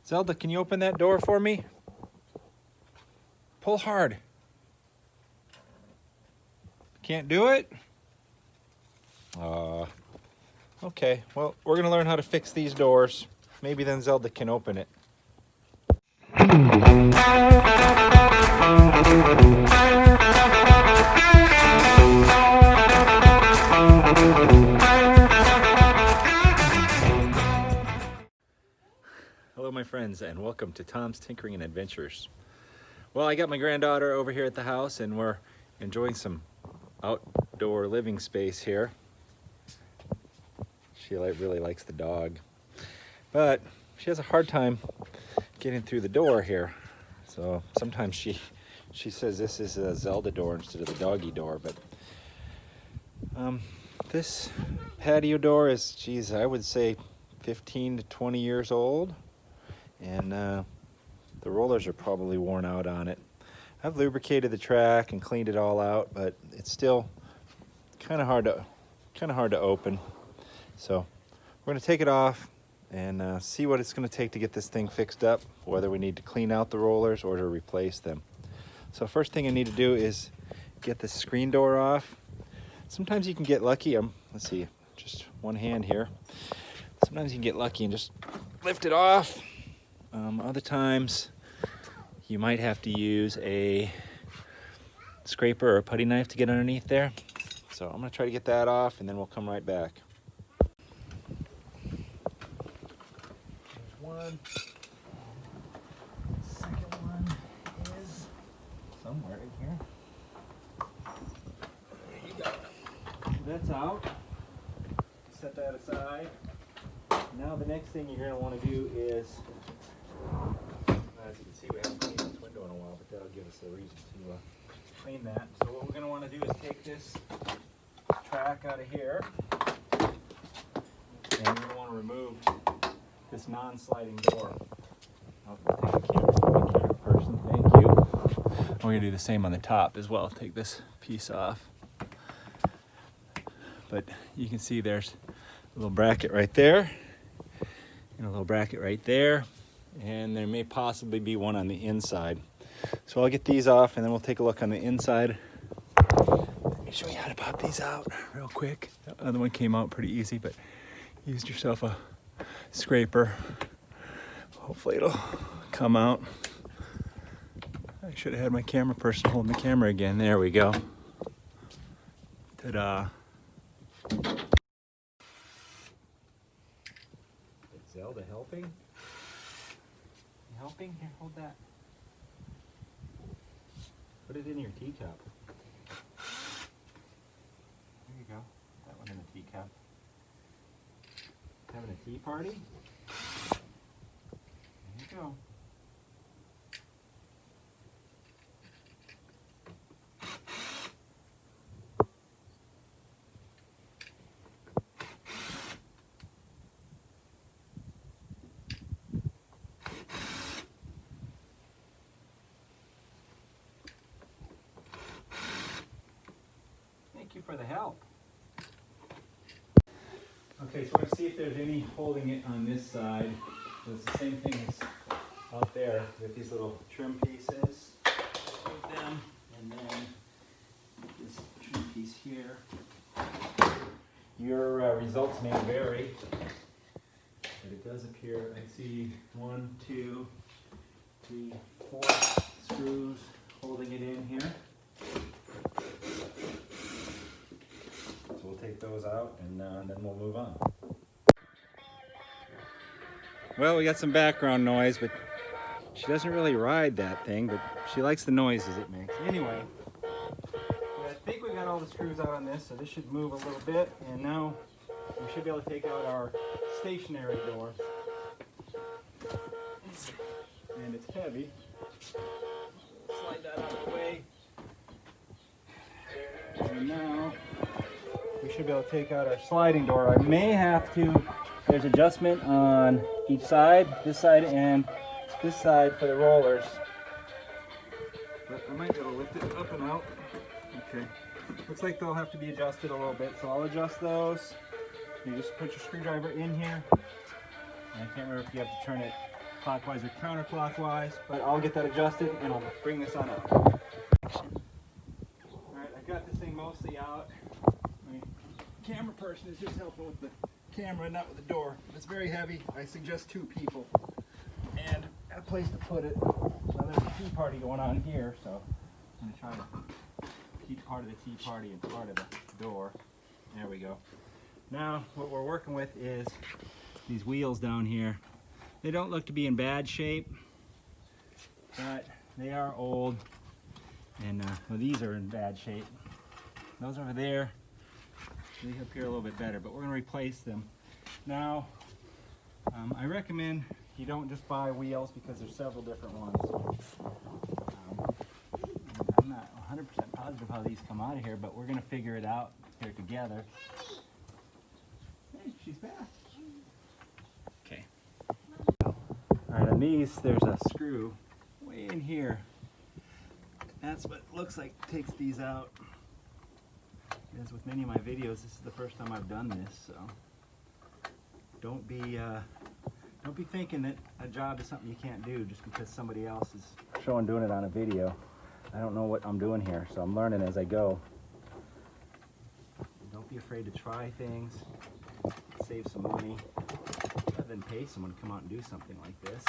Zelda, can you open that door for me? Pull hard. Can't do it? Okay, well, we're gonna learn how to fix these doors. Maybe then Zelda can open it. Hello my friends, and welcome to Tom's Tinkering and Adventures. Well, I got my granddaughter over here at the house and we're enjoying some outdoor living space here. She really likes the dog, but she has a hard time getting through the door here. So sometimes she says this is a Zelda door instead of the doggy door, but this patio door is, geez, I would say 15 to 20 years old, and the rollers are probably worn out on it. I've lubricated the track and cleaned it all out, but it's still kind of hard to open. So we're going to take it off and see what it's going to take to get this thing fixed up, whether we need to clean out the rollers or to replace them. So first thing I need to do is get the screen door off. Sometimes you can get lucky. Let's see, just one hand here. Sometimes you can get lucky and just lift it off. Other times you might have to use a scraper or a putty knife to get underneath there. So I'm going to try to get that off and then we'll come right back. There's one. Second one is somewhere in here. There you go. That's out. Set that aside. Now the next thing you're going to want to do is, as you can see, we haven't cleaned this window in a while, but that'll give us a reason to clean that. So what we're going to want to do is take this track out of here, and we're going to want to remove this non-sliding door. I'll take the camera from the camera person, thank you. We're going to do the same on the top as well. Take this piece off. But you can see there's a little bracket right there, and a little bracket right there, and there may possibly be one on the inside. So I'll get these off and then we'll take a look on the inside. Let me show you how to pop these out real quick. The other one came out pretty easy, but use yourself a scraper. Hopefully it'll come out. I should have had my camera person holding the camera again. There we go. Ta-da. Is Zelda helping? You helping? Here, hold that. Put it in your teacup. There you go. That one in the teacup. Having a tea party? There you go. Thank you for the help. Okay, so let's see if there's any holding it on this side. So it's the same thing as out there with these little trim pieces. Move them, and then this trim piece here. Your results may vary, but it does appear, I see 1, 2, 3, 4 screws holding it in here. We'll take those out and then we'll move on. Well, we got some background noise, but she doesn't really ride that thing, but she likes the noises it makes. Anyway, I think we got all the screws out on this, so this should move a little bit, and now we should be able to take out our stationary door. And it's heavy. Slide that out of the way. And now we should be able to take out our sliding door. I may have to, there's adjustment on each side, this side and this side for the rollers. But I might be able to lift it up and out. Okay. Looks like they'll have to be adjusted a little bit, so I'll adjust those. You just put your screwdriver in here. And I can't remember if you have to turn it clockwise or counterclockwise, but I'll get that adjusted and I'll bring this on up. Alright, I got this thing mostly out. My camera person is just helping with the camera, not with the door. It's very heavy. I suggest 2 people and a place to put it. So there's a tea party going on here, so I'm going to try to keep part of the tea party and part of the door. There we go. Now what we're working with is these wheels down here. They don't look to be in bad shape, but they are old, and well, these are in bad shape. Those over there, they appear a little bit better, but we're going to replace them. Now, I recommend you don't just buy wheels because there's several different ones. I'm not 100% positive how these come out of here, but we're going to figure it out here together. Hey, she's back. Okay. Alright, on these, there's a screw way in here. That's what it looks like takes these out. As with many of my videos, this is the first time I've done this, so don't be thinking that a job is something you can't do just because somebody else is showing doing it on a video. I don't know what I'm doing here, so I'm learning as I go. Don't be afraid to try things, save some money, rather than pay someone to come out and do something like this.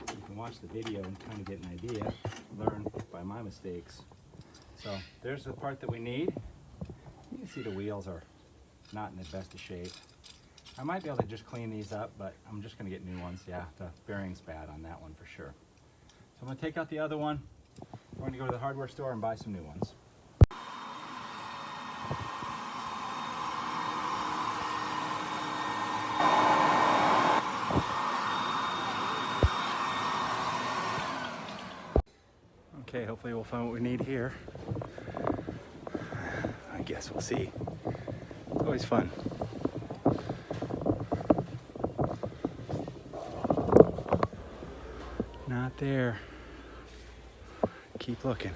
You can watch the video and kind of get an idea, learn by my mistakes. So there's the part that we need. You can see the wheels are not in the best of shape. I might be able to just clean these up, but I'm just going to get new ones. Yeah, the bearing's bad on that one for sure. So I'm going to take out the other one. We're going to go to the hardware store and buy some new ones. Okay, hopefully we'll find what we need here. I guess we'll see. It's always fun. Not there. Keep looking.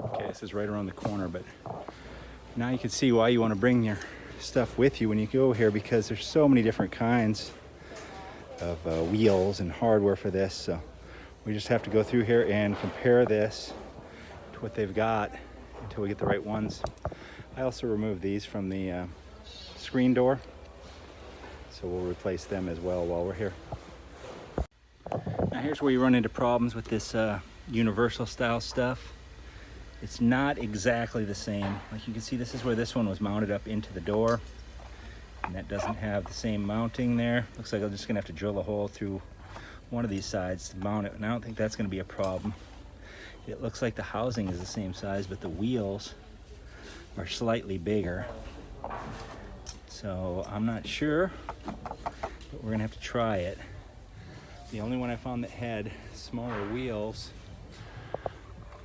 Okay, this is right around the corner, but now you can see why you want to bring your stuff with you when you go here, because there's so many different kinds of wheels and hardware for this. So we just have to go through here and compare this to what they've got until we get the right ones. I also removed these from the screen door, so we'll replace them as well while we're here. Now here's where you run into problems with this universal style stuff. It's not exactly the same. Like you can see, this is where this one was mounted up into the door, and that doesn't have the same mounting there. Looks like I'm just gonna have to drill a hole through one of these sides to mount it, and I don't think that's gonna be a problem. It looks like the housing is the same size, but the wheels are slightly bigger. So I'm not sure, but we're gonna have to try it. The only one I found that had smaller wheels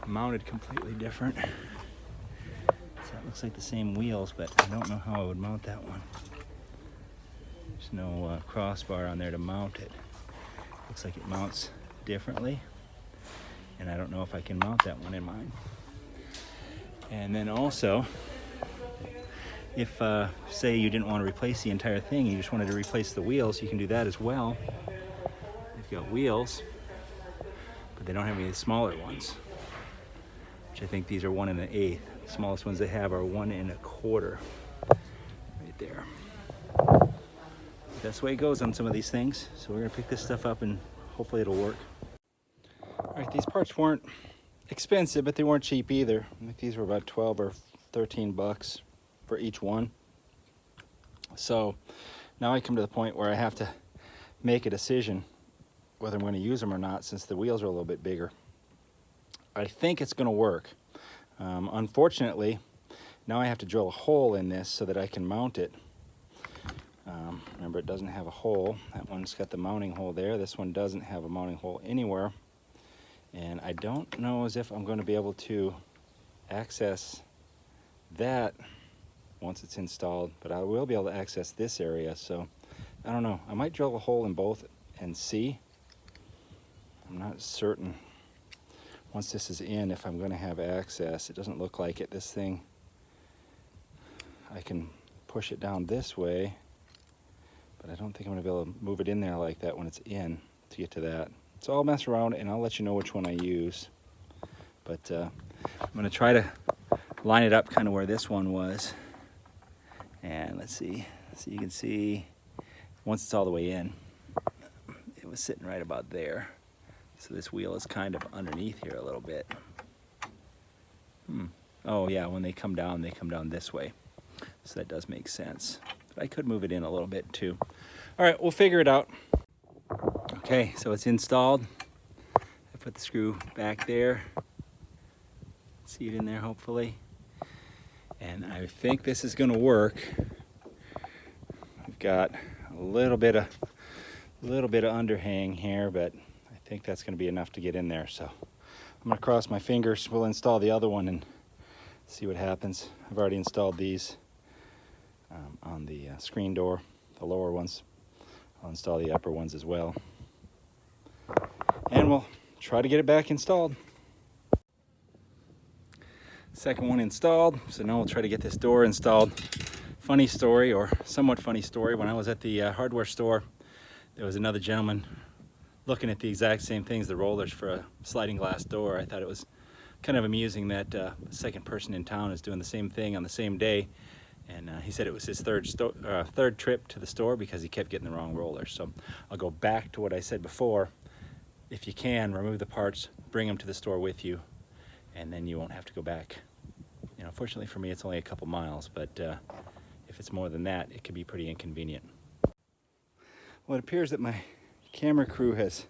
mounted completely different. So it looks like the same wheels, but I don't know how I would mount that one. There's no crossbar on there to mount it. Looks like it mounts differently, and I don't know if I can mount that one in mine. And then also, if say you didn't want to replace the entire thing, you just wanted to replace the wheels, you can do that as well. They've got wheels, but they don't have any of the smaller ones, which I think these are 1 1/8. The smallest ones they have are 1 1/4 right there. That's the way it goes on some of these things. So we're gonna pick this stuff up and hopefully it'll work. All right, these parts weren't expensive, but they weren't cheap either. I think these were about 12 or 13 bucks for each one. So now I come to the point where I have to make a decision whether I'm going to use them or not, since the wheels are a little bit bigger. I think it's going to work. Unfortunately, now I have to drill a hole in this so that I can mount it. Remember, it doesn't have a hole. That one's got the mounting hole there. This one doesn't have a mounting hole anywhere. And I don't know as if I'm going to be able to access that once it's installed, but I will be able to access this area. So I don't know. I might drill a hole in both and see. I'm not certain once this is in if I'm going to have access. It doesn't look like it. This thing, I can push it down this way, but I don't think I'm going to be able to move it in there like that when it's in. to get to that. So I'll mess around and I'll let you know which one I use. But I'm going to try to line it up kind of where this one was. And let's see. So you can see once it's all the way in, it was sitting right about there. So this wheel is kind of underneath here a little bit. Oh yeah, when they come down this way. So that does make sense. But I could move it in a little bit too. All right, we'll figure it out. Okay, so it's installed. I put the screw back there. See it in there, hopefully. And I think this is gonna work. We've got a little bit of underhang here, but I think that's gonna be enough to get in there. So I'm gonna cross my fingers. We'll install the other one and see what happens. I've already installed these on the screen door, the lower ones. I'll install the upper ones as well. And we'll try to get it back installed. Second one installed, so now we'll try to get this door installed. Funny story, or somewhat funny story, when I was at the hardware store, there was another gentleman looking at the exact same things, the rollers for a sliding glass door. I thought it was kind of amusing that the second person in town is doing the same thing on the same day. And he said it was his third trip to the store because he kept getting the wrong rollers. So I'll go back to what I said before. If you can, remove the parts, bring them to the store with you, and then you won't have to go back. You know, fortunately for me, it's only a couple miles, but if it's more than that, it could be pretty inconvenient. Well, it appears that my camera crew has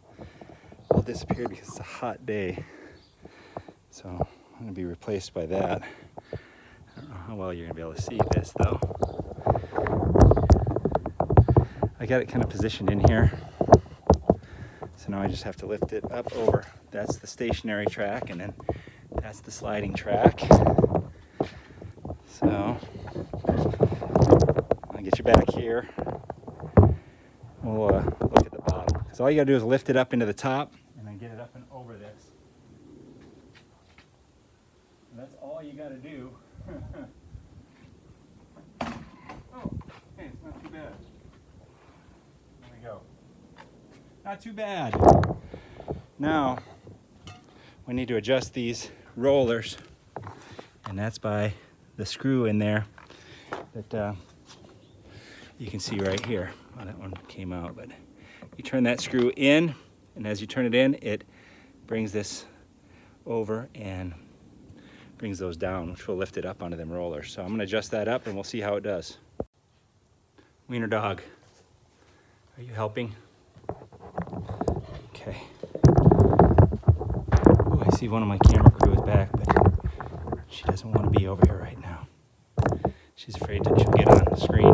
all disappeared because it's a hot day. So I'm going to be replaced by that. I don't know how well you're going to be able to see this, though. I got it kind of positioned in here. So now I just have to lift it up over. That's the stationary track, and then that's the sliding track. So I'll get you back here. We'll look at the bottom. Because all you got to do is lift it up into the top and then get it up and over this. And that's all you got to do. Oh, hey, it's not too bad. There we go. Not too bad. Now, we need to adjust these rollers, and that's by the screw in there that you can see right here. Oh, that one came out, but you turn that screw in, and as you turn it in, it brings this over and brings those down, which will lift it up onto them rollers. So I'm gonna adjust that up and we'll see how it does. Wiener dog, are you helping? Okay. Oh, I see one of my camera crew is back, but she doesn't want to be over here right now. She's afraid that she'll get on the screen.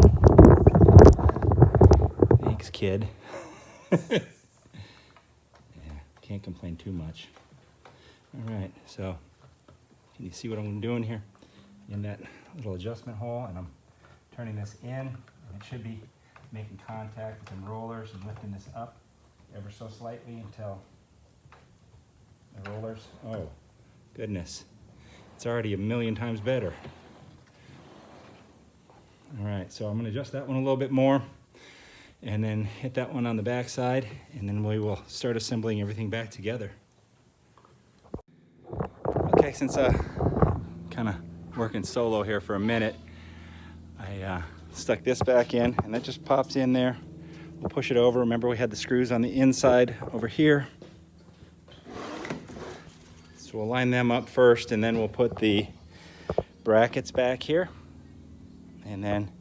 Thanks, kid. Yeah, can't complain too much. All right, so can you see what I'm doing here? In that little adjustment hole, and I'm turning this in, and it should be making contact with the rollers and lifting this up ever so slightly until the rollers, oh goodness, it's already a million times better. All right, so I'm gonna adjust that one a little bit more and then hit that one on the back side, and then we will start assembling everything back together. Okay, since kind of working solo here for a minute, I stuck this back in, and that just pops in there. We'll push it over. Remember, we had the screws on the inside over here. So we'll line them up first, and then we'll put the brackets back here, and then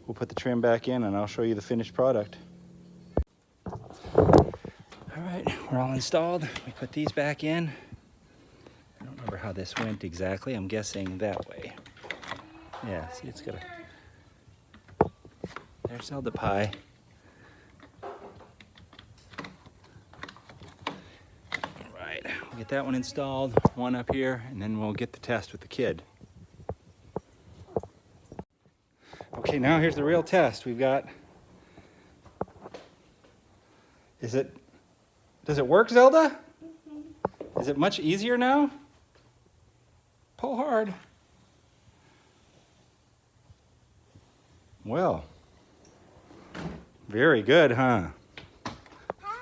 we'll put the trim back in, and I'll show you the finished product. All right, we're all installed. We put these back in. I don't remember how this went exactly. I'm guessing that way. Yeah, see, it's got a... There's Zelda pie. All right, we'll get that one installed, one up here, and then we'll get the test with the kid. Okay, now here's the real test. We've got... Does it work, Zelda? Is it much easier now? Pull hard. Well, very good, huh? Hi.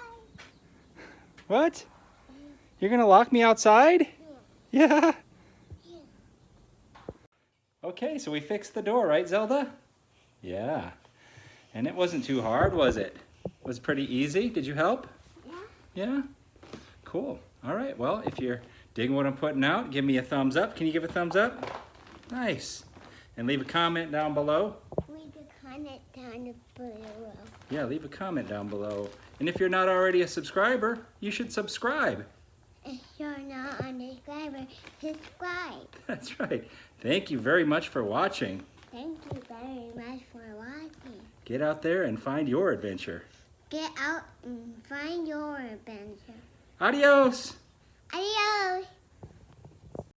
What? You're gonna lock me outside? Yeah. Okay, so we fixed the door, right, Zelda? Yeah. And it wasn't too hard, was it? It was pretty easy. Did you help? Yeah. Yeah? Cool. All right, well, if you're digging what I'm putting out, give me a thumbs up. Can you give a thumbs up? Nice. And leave a comment down below. Leave a comment down below. Yeah, leave a comment down below. And if you're not already a subscriber, you should subscribe. If you're not a subscriber, subscribe. That's right. Thank you very much for watching. Thank you very much for watching. Get out there and find your adventure. Get out and find your adventure. Adios! Adios!